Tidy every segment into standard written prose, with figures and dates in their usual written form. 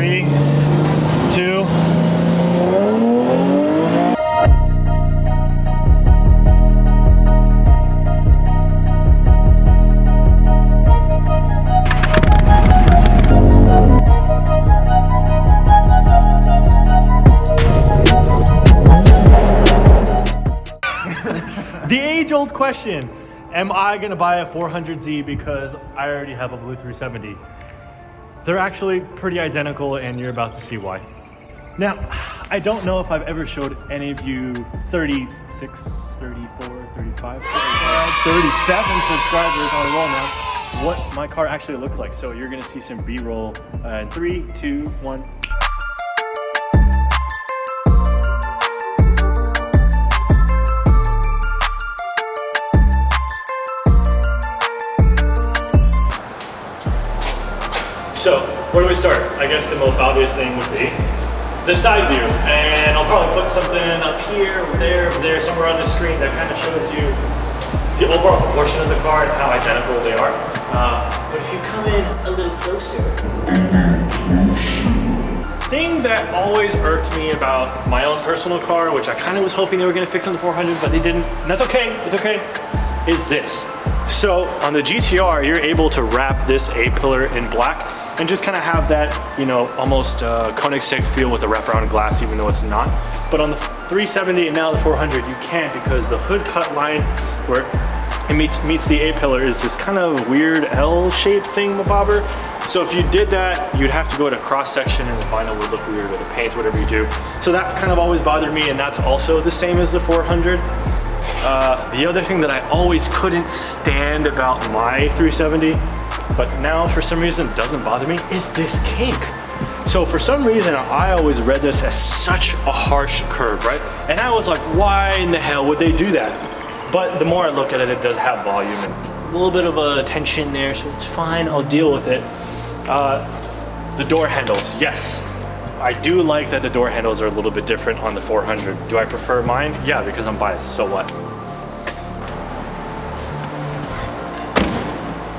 3, 2. The age-old question, am I gonna buy a 400Z because I already have a blue 370? They're actually pretty identical and you're about to see why. Now, I don't know if I've ever showed any of you 36, 34, 35, 37 subscribers on a roll now what my car actually looks like. So you're gonna see some B-roll in 3, 2, 1. So, where do we start? I guess the most obvious thing would be the side view. And I'll probably put something up here, over there, somewhere on the screen that kind of shows you the overall proportion of the car and how identical they are. But if you come in a little closer, thing that always irked me about my own personal car, which I kind of was hoping they were going to fix on the 400, but they didn't, and that's okay, it's okay, is this. So on the GTR, you're able to wrap this A-pillar in black and just kind of have that, you know, almost Koenigsegg feel with the wraparound glass, even though it's not. But on the 370 and now the 400, you can't, because the hood cut line where it meets the A-pillar is this kind of weird L-shaped thingamabobber. So if you did that, you'd have to go to cross-section and the vinyl would look weird, or the paint, whatever you do. So that kind of always bothered me, and that's also the same as the 400. The other thing that I always couldn't stand about my 370, but now for some reason it doesn't bother me, is this kink. So for some reason I always read this as such a harsh curve, right? And I was like, why in the hell would they do that? But the more I look at it, it does have volume and a little bit of a tension there, so it's fine, I'll deal with it. The door handles, yes. I do like that the door handles are a little bit different on the 400. Do I prefer mine? Yeah, because I'm biased, so what?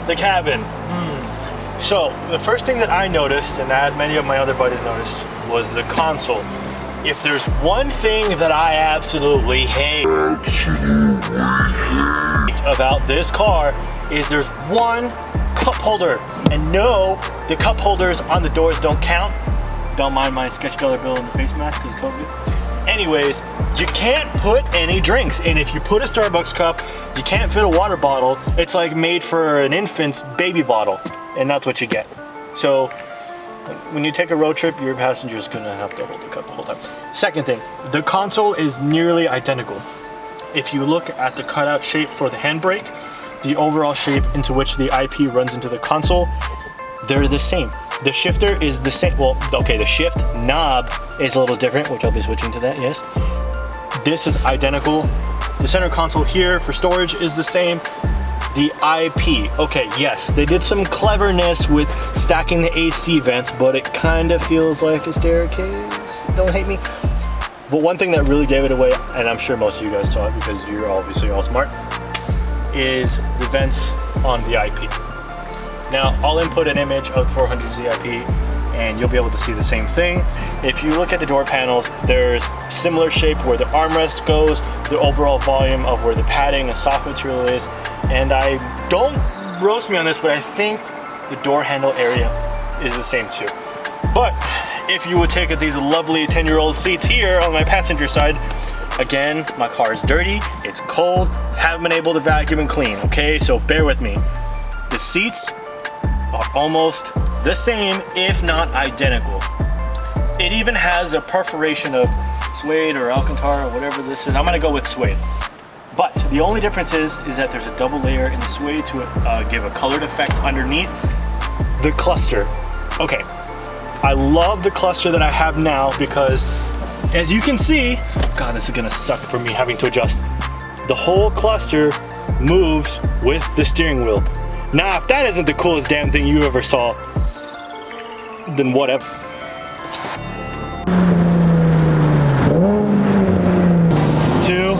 The cabin. So the first thing that I noticed, and that many of my other buddies noticed, was the console. If there's one thing that I absolutely hate about this car, is there's one cup holder. And no, the cup holders on the doors don't count. Don't mind my sketch dollar bill in the face mask because COVID. Anyways, you can't put any drinks. And if you put a Starbucks cup, you can't fit a water bottle. It's like made for an infant's baby bottle. And that's what you get. So when you take a road trip, your passenger's gonna have to hold the cup the whole time. Second thing, the console is nearly identical. If you look at the cutout shape for the handbrake, the overall shape into which the IP runs into the console, they're the same. The shifter is the same. Well, okay, the shift knob is a little different, which I'll be switching to that, yes. This is identical. The center console here for storage is the same. The IP, okay, yes, they did some cleverness with stacking the AC vents, but it kind of feels like a staircase. Don't hate me. But one thing that really gave it away, and I'm sure most of you guys saw it because you're obviously all smart, is the vents on the IP. Now, I'll input an image of the 400Z IP and you'll be able to see the same thing. If you look at the door panels, there's similar shape where the armrest goes, the overall volume of where the padding and soft material is, and I don't roast me on this, but I think the door handle area is the same too. But if you would take these lovely 10-year-old seats here on my passenger side, again, my car is dirty, it's cold, haven't been able to vacuum and clean, okay? So bear with me. The seats are almost the same, if not identical. It even has a perforation of suede or Alcantara or whatever this is. I'm gonna go with suede. But the only difference is that there's a double layer in the suede to give a colored effect underneath. The cluster. Okay, I love the cluster that I have now because, as you can see, God, this is gonna suck for me having to adjust. The whole cluster moves with the steering wheel. Now, if that isn't the coolest damn thing you ever saw, then whatever. Two.